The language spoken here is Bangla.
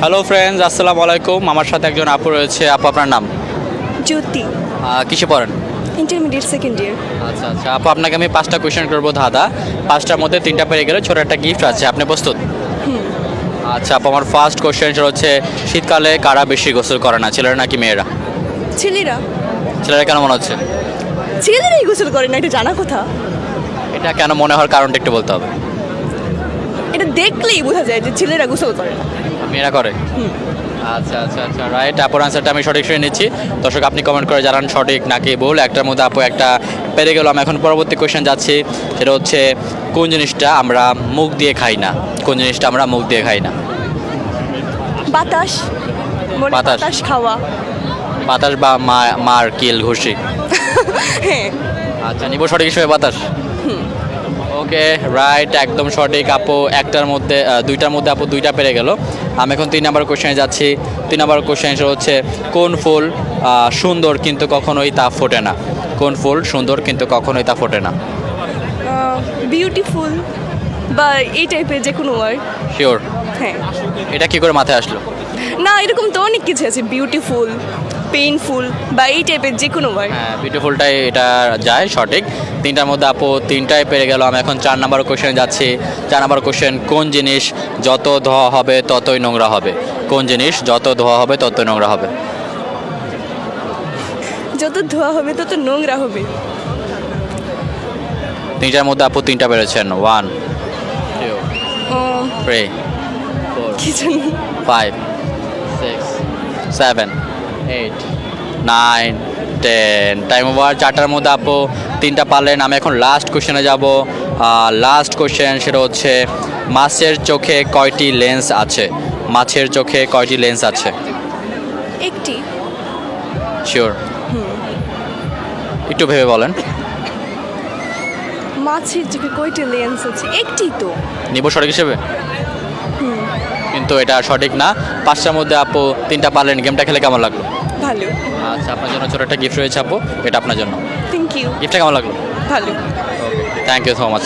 হ্যালো ফ্রেন্ডস, আসসালামু আলাইকুম। আমার সাথে একজন আপু রয়েছে। আপু, আপনার নাম? জ্যোতি, কিসে পড়েন? Intermediate second year. আচ্ছা আচ্ছা আপু, আপনাকে আমি 5টা কোয়েশ্চেন করবো ধাঁধা। 5টার মধ্যে 3টা পেরে গেলে ছোট একটা গিফট আছে। আপনি প্রস্তুত? আচ্ছা আপু, আমার ফার্স্ট কোয়েশ্চেন হচ্ছে শীতকালে কারা বেশি গোসল করে না, ছেলেরা নাকি মেয়েরা? ছেলেরা ছেলেরা কেন মনে হচ্ছে? ছেলেরাই গোসল করে না, এটা জানা কথা। এটা কেন মনে হওয়ার কারণটা একটু বলতে হবে। এটা দেখলেই বোঝা যায় যে ছেলেরা গোসল করে না। মেয়েরা করে? আচ্ছা আচ্ছা আচ্ছা, রাইট। আপুর আনসারটা আমি সঠিক শুনে নিচ্ছি। দর্শক, আপনি কমেন্ট করে জানান সঠিক নাকি ভুল। একটার মধ্যে আপু একটা পেরে গেলাম। এখন পরবর্তী কোয়েশ্চেন যাচ্ছি, সেটা হচ্ছে কোন জিনিসটা আমরা মুখ দিয়ে খাই না? কোন জিনিসটা আমরা মুখ দিয়ে খাই না? বাতাস, মনে বাতাস। বাতাস খাওয়া। বাতাস বা মার কিল ঘুষি? হ্যাঁ, আচ্ছা, নিব সঠিক হিসেবে বাতাস। ওকে, রাইট, একদম সঠিক আপু। একটার মধ্যে দুইটার মধ্যে আপু দুইটা পেরে গেল। আমি এখন 3 নম্বর কোশ্চেনে যাচ্ছি। 3 নম্বর কোশ্চেন হচ্ছে কোন ফুল সুন্দর কিন্তু কখনোই তা ফোটে না? কোন ফুল সুন্দর কিন্তু কখনোই তা ফোটে না? বিউটিফুল বা এই টাইপের যে কোনো ওয়ার্ড। শিওর? হ্যাঁ, এটা কি করে মাথায় আসলো? না এরকম তো অনেক কিছু আছে, বিউটিফুল, পেইনফুল বা এই টাইপের যে কোনো ওয়ার্ড। হ্যাঁ, বিউটিফুলটাই এটা যায় সঠিক। 3টার মধ্যে আপু 3টাই পেরে গেল। আমি এখন 4 নম্বর কোশ্চেনে যাচ্ছি। 4 নম্বর কোশ্চেন, কোন জিনিস যত ধোয়া হবে ততই নোংরা হবে? কোন জিনিস যত ধোয়া হবে ততই নোংরা হবে? যত ধোয়া হবে তত নোংরা হবে। 3টার মধ্যে আপু 3টা পেরেছেন। 1 2 ও, 3 4 কি জানি। 5 6 7 8 9 10। Time over. 4টার মধ্যে আপু 3টা পারলেন। আমি এখন লাস্ট কোশ্চেনে যাব। লাস্ট কোশ্চেন, সেটা হচ্ছে মাছের চোখে কয়টি লেন্স আছে? মাছের চোখে কয়টি লেন্স আছে? একটি। শিওর? একটু ভেবে বলেন। মাছের চোখে কয়টি লেন্স আছে? একটি তো। নিব সঠিক হিসেবে? কিন্তু এটা সঠিক না। 5টার মধ্যে আপু 3টা পারলেন। গেমটা খেলে কেমন লাগলো? ভালো। আচ্ছা, আপনার জন্য ছোট একটা গিফট রয়েছে আপু, এটা আপনার জন্য। Thank you. গিফটটা কেমন লাগলো? ভালো। Thank you so much.